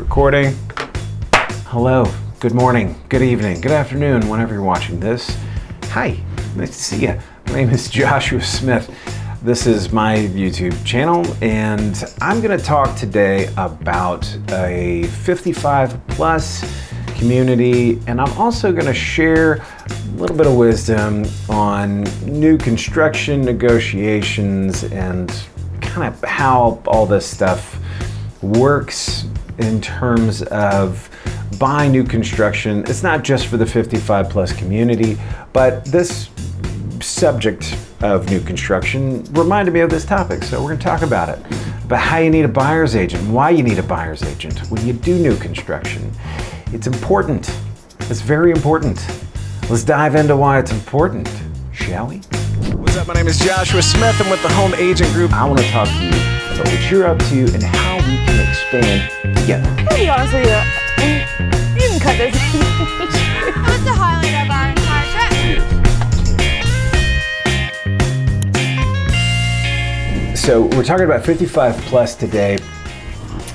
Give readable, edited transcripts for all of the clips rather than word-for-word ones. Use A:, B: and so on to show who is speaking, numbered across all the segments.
A: Recording. Hello, good morning, good evening, good afternoon, whenever you're watching this. Hi, nice to see you. My name is Joshua Smith. This is my YouTube channel, and I'm gonna talk today about a 55 plus community, and I'm also gonna share a little bit of wisdom on new construction negotiations and kind of how all this stuff works in terms of buying new construction. It's not just for the 55 plus community, but this subject of new construction reminded me of this topic, so we're going to talk about it, about how you need a buyer's agent, why you need a buyer's agent when you do new construction. It's important. It's very important. Let's dive into why it's important, shall we? What's up? My name is Joshua Smith. I'm with the Home Agent Group. I want to talk to you about what you're up to and how we can expand together.
B: To be honest with you, you can cut this. What's the highlight of our entire trip?
A: So we're talking about 55 plus today,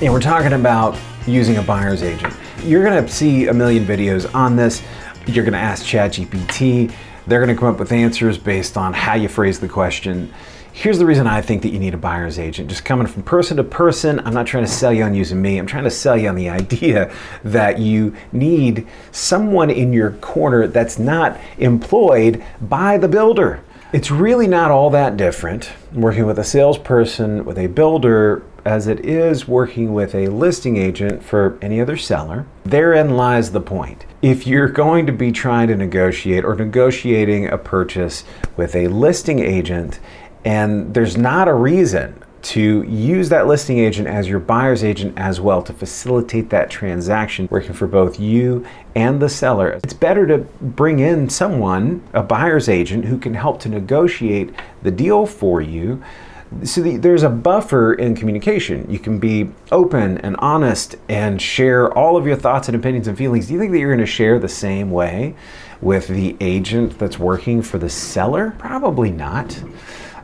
A: and we're talking about using a buyer's agent. You're gonna see a million videos on this. You're gonna ask ChatGPT. They're gonna come up with answers based on how you phrase the question. Here's the reason I think that you need a buyer's agent. Just coming from person to person, I'm not trying to sell you on using me. I'm trying to sell you on the idea that you need someone in your corner that's not employed by the builder. It's really not all that different working with a salesperson, with a builder, as it is working with a listing agent for any other seller. Therein lies the point. If you're going to be trying to negotiate or negotiating a purchase with a listing agent, and there's not a reason to use that listing agent as your buyer's agent as well to facilitate that transaction, working for both you and the seller, it's better to bring in someone, a buyer's agent, who can help to negotiate the deal for you. So there's a buffer in communication. You can be open and honest and share all of your thoughts and opinions and feelings. Do you think that you're going to share the same way with the agent that's working for the seller? Probably not.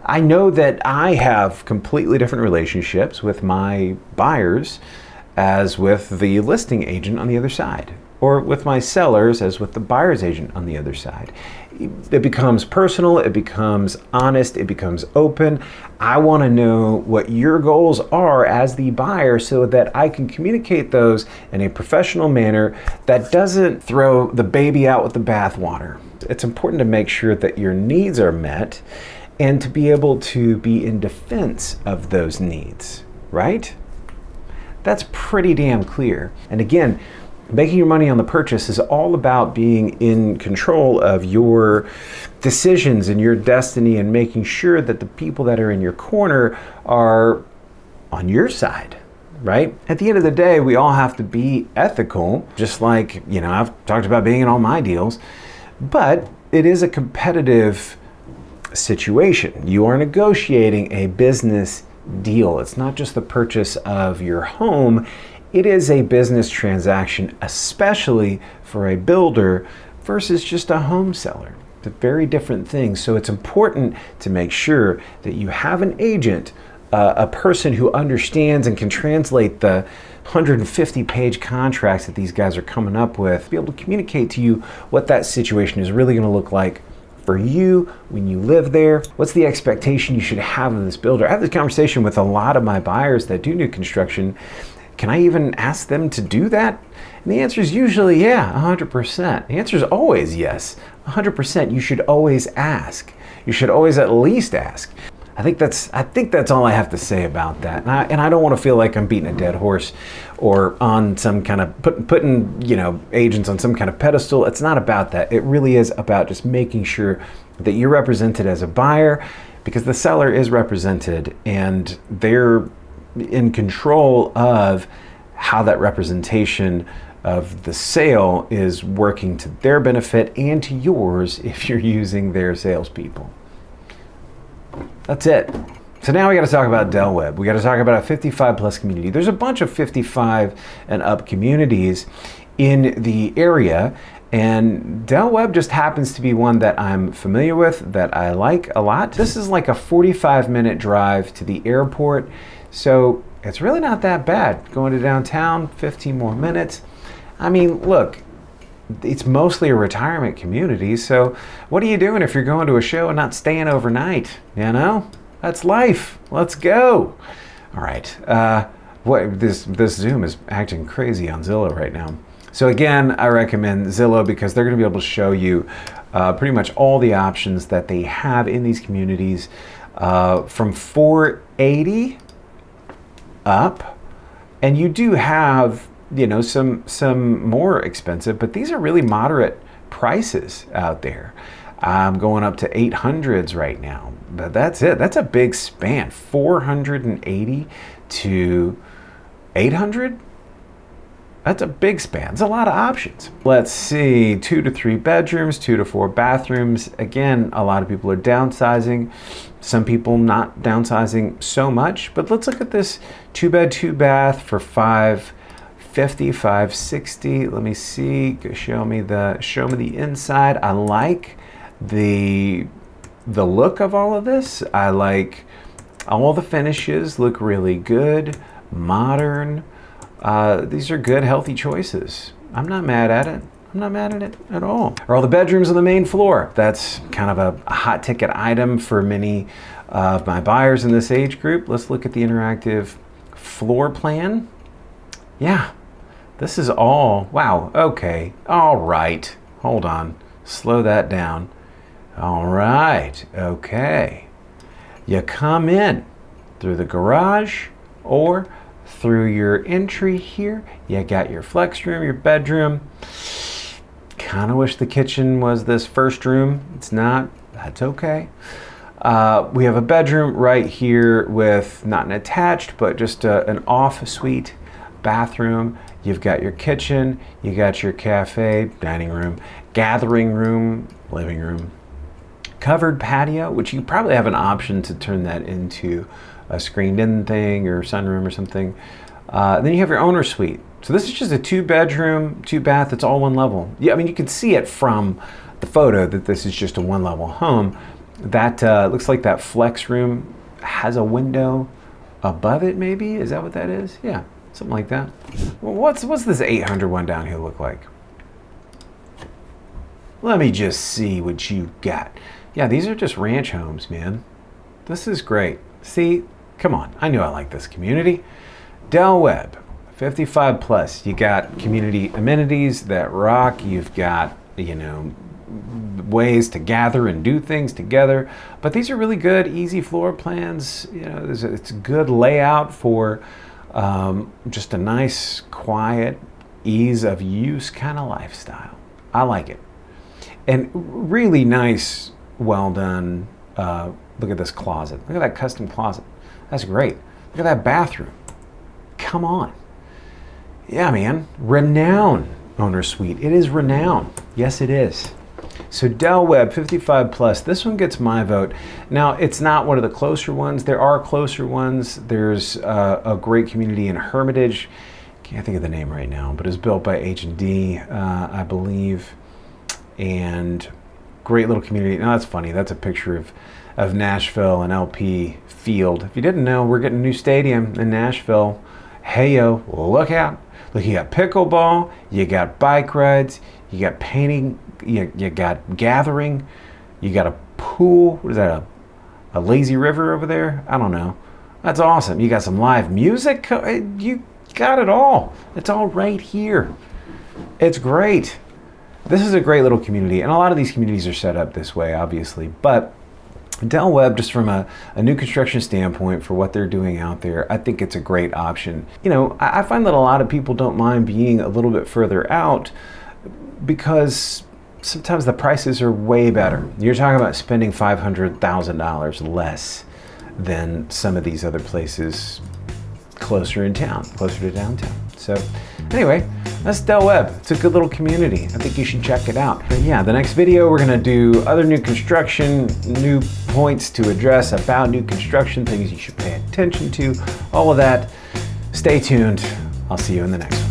A: I know that I have completely different relationships with my buyers as with the listing agent on the other side, or with my sellers as with the buyer's agent on the other side. It becomes personal, it becomes honest, it becomes open. I want to know what your goals are as the buyer so that I can communicate those in a professional manner that doesn't throw the baby out with the bathwater. It's important to make sure that your needs are met and to be able to be in defense of those needs, right? That's pretty damn clear. And again, making your money on the purchase is all about being in control of your decisions and your destiny and making sure that the people that are in your corner are on your side, right? At the end of the day, we all have to be ethical, just like, I've talked about being in all my deals, but it is a competitive situation. You are negotiating a business deal. It's not just the purchase of your home. It is a business transaction, especially for a builder versus just a home seller. It's a very different thing. So it's important to make sure that you have an agent, a person who understands and can translate the 150-page contracts that these guys are coming up with, be able to communicate to you what that situation is really going to look like for you when you live there. What's the expectation you should have of this builder? I have this conversation with a lot of my buyers that do new construction. Can I even ask them to do that? And the answer is usually yeah, 100%. The answer is always yes, 100%. You should always ask. You should always at least ask. I think that's all I have to say about that. And I don't want to feel like I'm beating a dead horse or on some kind of putting agents on some kind of pedestal. It's not about that. It really is about just making sure that you're represented as a buyer, because the seller is represented and they're in control of how that representation of the sale is working to their benefit and to yours if you're using their salespeople. That's it. So now we got to talk about Del Webb. We got to talk about a 55 plus community. There's a bunch of 55 and up communities in the area, and Del Webb just happens to be one that I'm familiar with, that I like a lot. This is like a 45-minute drive to the airport. So it's really not that bad. Going to downtown, 15 more minutes. I mean, look, it's mostly a retirement community, so what are you doing if you're going to a show and not staying overnight? You know? That's life. Let's go. All right. This Zoom is acting crazy on Zillow right now. So again, I recommend Zillow because they're going to be able to show you pretty much all the options that they have in these communities from 480 up, and you do have, you know, some more expensive, but these are really moderate prices out there. I'm going up to 800s right now, but that's it. That's a big span. 480 to 800. That's a big span. It's a lot of options. Let's see, 2 to 3 bedrooms, 2 to 4 bathrooms. Again, a lot of people are downsizing. Some people not downsizing so much, but let's look at this 2-bed, 2-bath for $550, $560. Let me see. Show me the inside. I like the look of all of this. I like all the finishes. Look really good, modern. These are good, healthy choices. I'm not mad at it. I'm not mad at it at all. Are all the bedrooms on the main floor? That's kind of a hot ticket item for many of my buyers in this age group. Let's look at the interactive floor plan. Yeah, this is all, wow, okay, all right. Hold on, slow that down. All right, okay. You come in through the garage or through your entry here. You got your flex room, your bedroom. Kind of wish the kitchen was this first room. It's not, that's okay. We have a bedroom right here with not an attached, but just an off-suite bathroom. You've got your kitchen, you got your cafe, dining room, gathering room, living room, covered patio, which you probably have an option to turn that into a screened-in thing or sunroom or something. Then you have your owner suite. So this is just a 2-bedroom, 2-bath. It's all one level. Yeah, I mean, you can see it from the photo that this is just a one-level home. That looks like that flex room has a window above it, maybe? Is that what that is? Yeah, something like that. Well, what's this 800 one down here look like? Let me just see what you got. Yeah, these are just ranch homes, man. This is great. See, come on. I knew I like this community. Del Webb, 55 plus. You got community amenities that rock. You've got, you know, ways to gather and do things together. But these are really good, easy floor plans. You know, it's a good layout for just a nice, quiet, ease of use kind of lifestyle. I like it. And really nice, well done. Look at this closet. Look at that custom closet. That's great. Look at that bathroom. Come on. Yeah, man. Renowned owner suite. It is renowned. Yes, it is. So Del Webb, 55 plus. This one gets my vote. Now, it's not one of the closer ones. There are closer ones. There's a great community in Hermitage. Can't think of the name right now, but it's built by H&D, I believe. And great little community. Now, that's funny. That's a picture of Nashville and LP Field. If you didn't know, we're getting a new stadium in Nashville. Hey, yo, look out. Look, you got pickleball, you got bike rides, you got painting, you got gathering, you got a pool. What is that, a lazy river over there? I don't know. That's awesome. You got some live music. You got it all. It's all right here. It's great. This is a great little community, and a lot of these communities are set up this way, obviously, but Del Webb, just from a new construction standpoint for what they're doing out there, I think it's a great option. You know, I find that a lot of people don't mind being a little bit further out because sometimes the prices are way better. You're talking about spending $500,000 less than some of these other places closer in town, closer to downtown. So anyway, that's Del Webb. It's a good little community. I think you should check it out. But yeah, the next video, we're gonna do other new construction, new points to address about new construction, things you should pay attention to, all of that. Stay tuned. I'll see you in the next one.